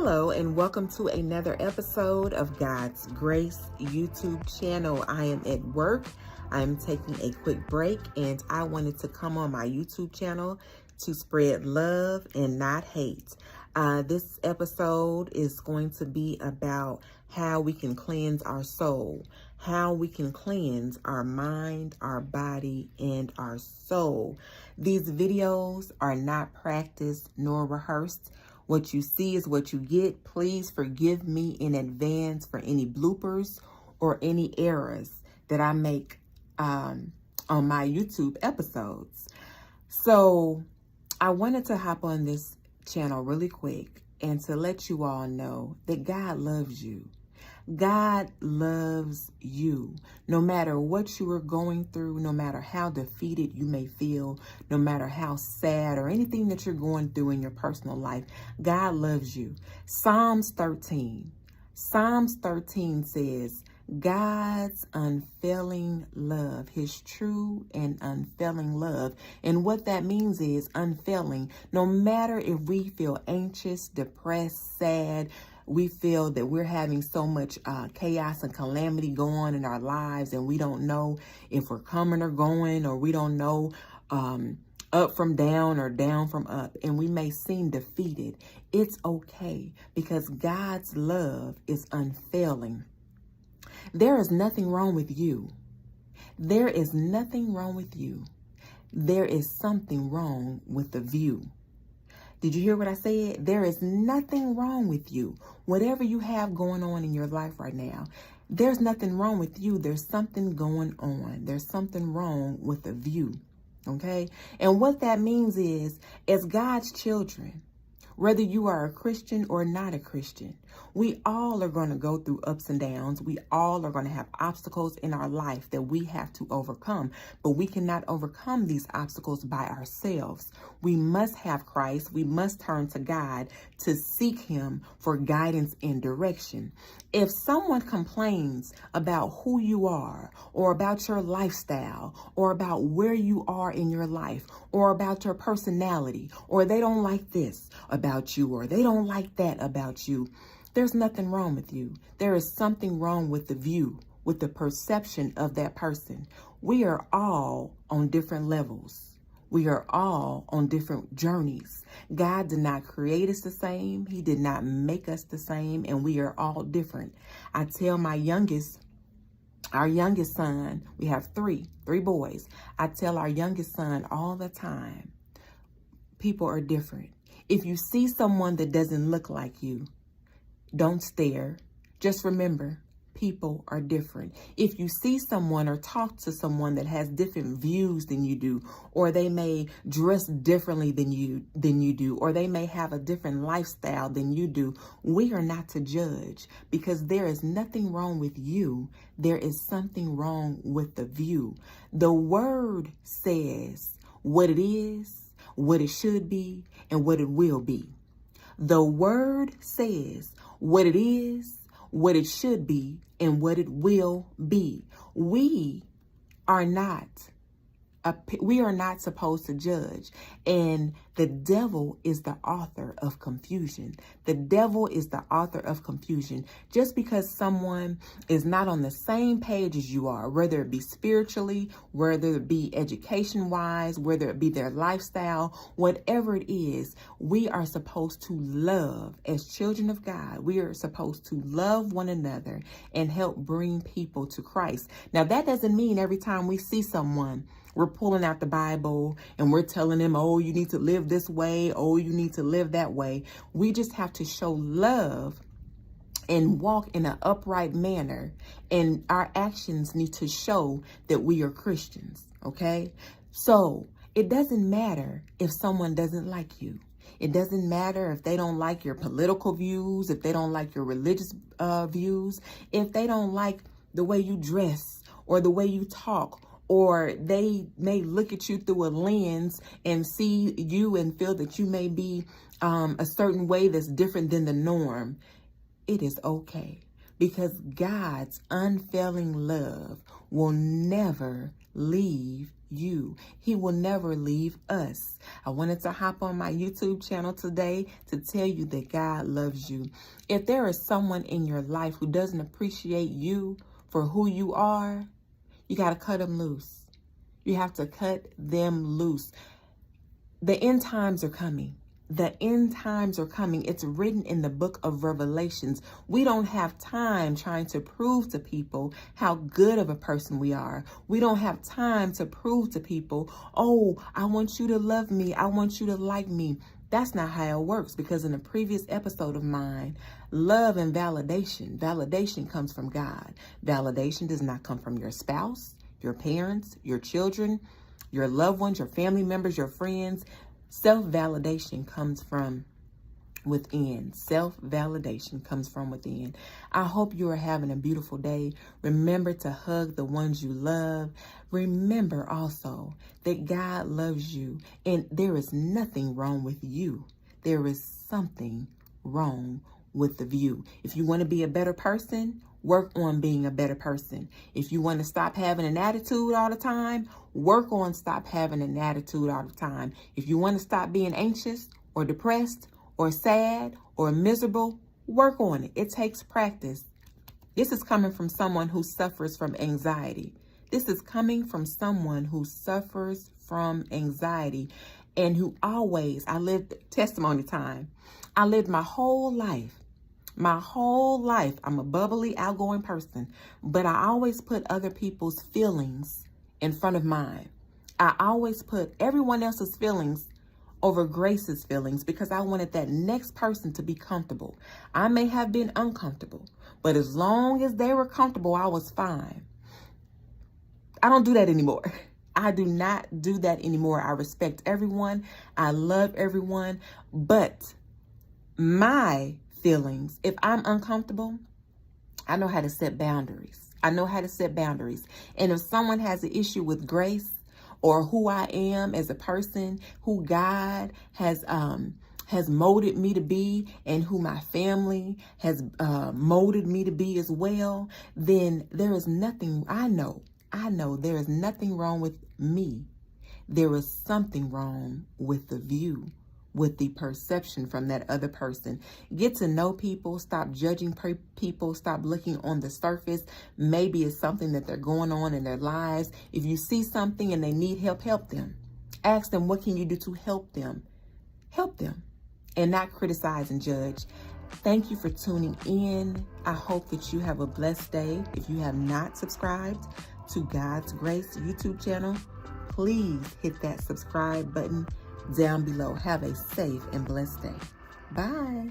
Hello and welcome to another episode of God's Grace YouTube channel. I am at work. I'm taking a quick break and I wanted to come on my YouTube channel to spread love and not hate. This episode is going to be about how we can cleanse our soul, how we can cleanse our mind, our body, and our soul. These videos are not practiced nor rehearsed. What you see is what you get. Please forgive me in advance for any bloopers or any errors that I make on my YouTube episodes. So I wanted to hop on this channel really quick and to let you all know that God loves you. God loves you. No matter what you are going through, no matter how defeated you may feel, no matter how sad or anything that you're going through in your personal life, God loves you. Psalms 13 says, God's unfailing love, his true and unfailing love. And what that means is unfailing. No matter if we feel anxious, depressed, sad, we feel that we're having so much chaos and calamity going on in our lives, and we don't know if we're coming or going, or we don't know up from down or down from up, and we may seem defeated. It's okay because God's love is unfailing. There is nothing wrong with you. There is nothing wrong with you. There is something wrong with the view. Did you hear what I said? There is nothing wrong with you. Whatever you have going on in your life right now, there's nothing wrong with you. There's something going on. There's something wrong with the view. Okay? And what that means is, as God's children, whether you are a Christian or not a Christian, we all are going to go through ups and downs. We all are going to have obstacles in our life that we have to overcome. But we cannot overcome these obstacles by ourselves. We must have Christ. We must turn to God to seek him for guidance and direction. If someone complains about who you are, or about your lifestyle, or about where you are in your life, or about your personality, or they don't like this about you, or they don't like that about you, there's nothing wrong with you. There is something wrong with the view, with the perception of that person. We are all on different levels. We are all on different journeys. God did not create us the same. He did not make us the same, and we are all different. I tell our youngest son, we have three boys. I tell our youngest son all the time, people are different. If you see someone that doesn't look like you, don't stare. Just remember, people are different. If you see someone or talk to someone that has different views than you do, or they may dress differently than you do, or they may have a different lifestyle than you do, we are not to judge, because there is nothing wrong with you. There is something wrong with the view. The word says what it is, what it should be, and what it will be. The word says what it is, what it should be, and what it will be. We are not supposed to judge. And the devil is the author of confusion. The devil is the author of confusion. Just because someone is not on the same page as you are, whether it be spiritually, whether it be education-wise, whether it be their lifestyle, whatever it is, we are supposed to love. As children of God, we are supposed to love one another and help bring people to Christ. Now, that doesn't mean every time we see someone, we're pulling out the Bible and we're telling them, oh, you need to live this way. Oh, you need to live that way. We just have to show love and walk in an upright manner. And our actions need to show that we are Christians. Okay. So it doesn't matter if someone doesn't like you. It doesn't matter if they don't like your political views, if they don't like your religious views, if they don't like the way you dress or the way you talk, or they may look at you through a lens and see you and feel that you may be a certain way that's different than the norm. It is okay, because God's unfailing love will never leave you. He will never leave us. I wanted to hop on my YouTube channel today to tell you that God loves you. If there is someone in your life who doesn't appreciate you for who you are, you got to cut them loose. You have to cut them loose. The end times are coming. The end times are coming. It's written in the book of Revelations. We don't have time trying to prove to people how good of a person we are. We don't have time to prove to people, oh, I want you to love me. I want you to like me. That's not how it works, because in a previous episode of mine, love and validation comes from God. Validation does not come from your spouse, your parents, your children, your loved ones, your family members, your friends. Self-validation comes from within. Self-validation comes from within. I hope you are having a beautiful day. Remember to hug the ones you love. Remember also that God loves you and there is nothing wrong with you. There is something wrong with the view. If you want to be a better person, work on being a better person. If you want to stop having an attitude all the time, work on stop having an attitude all the time. If you want to stop being anxious or depressed or sad or miserable, work on it. It takes practice. This is coming from someone who suffers from anxiety. This is coming from someone who suffers from anxiety and who always, I lived testimony time. I lived my whole life. I'm a bubbly, outgoing person, but I always put other people's feelings in front of mine. I always put everyone else's feelings over Grace's feelings because I wanted that next person to be comfortable. I may have been uncomfortable, but as long as they were comfortable, I was fine. I don't do that anymore. I do not do that anymore. I respect everyone. I love everyone, but my feelings, if I'm uncomfortable, I know how to set boundaries. And if someone has an issue with Grace or who I am as a person, who God has molded me to be and who my family has molded me to be as well, then there is nothing, I know there is nothing wrong with me. There is something wrong with the view, with the perception from that other person. Get to know people. Stop judging people. Stop looking on the surface. Maybe it's something that they're going on in their lives. If you see something and they need help, help them. Ask them, what can you do to help them? Help them and not criticize and judge. Thank you for tuning in. I hope that you have a blessed day. If you have not subscribed to God's Grace YouTube channel, please hit that subscribe button down below. Have a safe and blessed day. Bye.